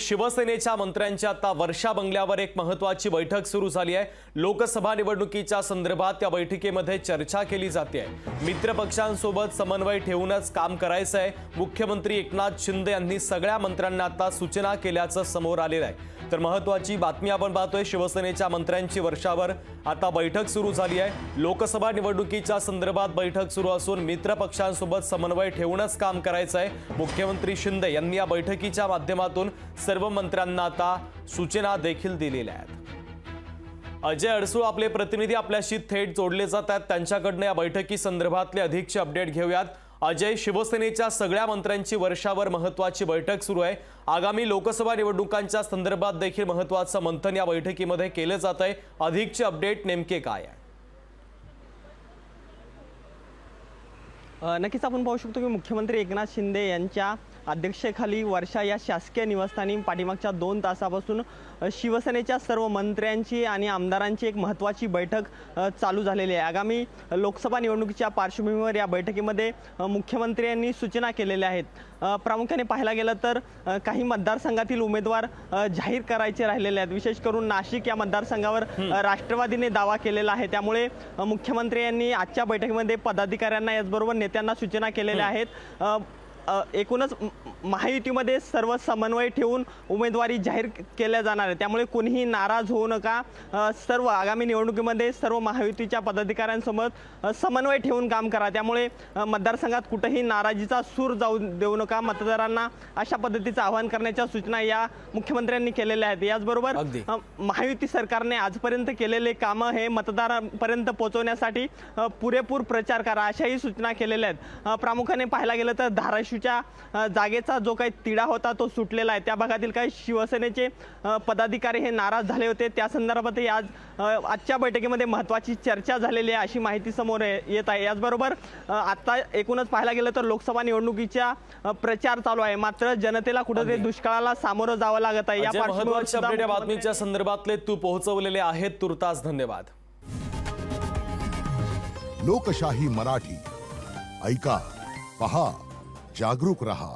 शिवसेनेच्या मंत्र्यांची आता वर्षा बंगल्यावर एक महत्त्वाची बैठक सुरू झाली आहे। लोकसभा निवडणुकीच्या संदर्भात या बैठकीमध्ये चर्चा केली जाते आहे। मित्र पक्षांसोबत समन्वय ठेवूनच काम करायचं आहे। मुख्यमंत्री एकनाथ शिंदे यांनी सगळ्या मंत्र्यांना आता सूचना केल्याचं समोर आलेलं आहे। तर महत्त्वाची बातमी आपण पाहतोय, शिवसेनेच्या मंत्र्यांची वर्षावर आता बैठक सुरू झाली आहे। लोकसभा निवडणुकीच्या संदर्भात बैठक सुरू असून मित्र पक्षांसोबत समन्वय ठेवूनच काम करायचं आहे। मुख्यमंत्री शिंदे यांनी या बैठकीच्या माध्यमातून सर्व मंत्र्यांना आता सूचना देखील दिलेल्या आहेत। अजय अडसूळ आपले प्रतिनिधी आपल्याशी थेट जोडले जात आहेत, त्यांच्याकडून या बैठकी संदर्भातले अधिकचे अपडेट घेऊयात। अजय, शिवसेनेच्या सगळ्या मंत्र्यांची वर्षावर महत्त्वाची बैठक सुरू आहे। आगामी लोकसभा निवडणुकांच्या संदर्भात देखील महत्त्वाचं मंथन या बैठकीमध्ये केलं जात आहे। अधिकचे अपडेट नेमके काय आहे? नक्कीच आपण पाहू शकतो की मुख्यमंत्री एकनाथ शिंदे यांच्या अध्यक्षतेखाली वर्षा या शासकीय निवासस्थानी पाठीमागच्या 2 तासापासून शिवसेनेच्या सर्व मंत्र्यांची आणि आमदारांची एक महत्त्वाची बैठक चालू झालेली आहे। आगामी लोकसभा निवडणुकीच्या पार्श्वभूमीवर या बैठकीमध्ये मुख्यमंत्र्यांनी सूचना केलेल्या आहेत। प्रामुख्याने पाहायला गेलं तर काही मतदारसंघातील उमेदवार जाहीर करायचे राहिलेले आहेत। विशेष करून नाशिक या मतदारसंघावर राष्ट्रवादीने दावा केलेला आहे। त्यामुळे मुख्यमंत्री यांनी आजच्या बैठकीमध्ये पदाधिकाऱ्यांना याचबरोबर नेत्यांना सूचना केलेल्या आहेत। एकूणच महायुतीमध्ये सर्व समन्वय ठेवून उमेदवारी जाहीर केल्या जाणार आहे। त्यामुळे कोणीही नाराज होऊ नका। सर्व आगामी निवडणुकीमध्ये सर्व महायुतीच्या पदाधिकाऱ्यांसोबत समन्वय ठेवून काम करा। त्यामुळे मतदारसंघात कुठेही नाराजीचा सूर जाऊ देऊ नका। मतदारांना अशा पद्धतीचं आवाहन करण्याच्या सूचना या मुख्यमंत्र्यांनी केलेल्या आहेत। याचबरोबर महायुती सरकारने आजपर्यंत केलेले कामं हे मतदारांपर्यंत पोहोचवण्यासाठी पुरेपूर प्रचार करा अशाही सूचना केलेल्या आहेत। प्रामुख्याने पाहायला गेलं तर धाराशिवच्या जागेचा जो काही तिढा होता तो सुटलेला आहे। त्या भागातील काही शिवसेनेचे पदाधिकारी हे नाराज झाले होते। त्या संदर्भातही आजच्या बैठकीमध्ये महत्त्वाची चर्चा झालेली आहे अशी माहिती समोर येत आहे। याचबरोबर आता एकूणच पाहायला गेलं तर लोकसभा निवडणुकीचा प्रचार चालू आहे, मात्र जनतेला कुठेतरी दुष्काळाला सामोरं जावं लागत आहे। या महत्त्वाच्या बातमीच्या संदर्भातले तू पोहोचवलेले आहेत, तुर्तास धन्यवाद। लोकशाही मराठी ऐका, पहा, जागरूक रहा।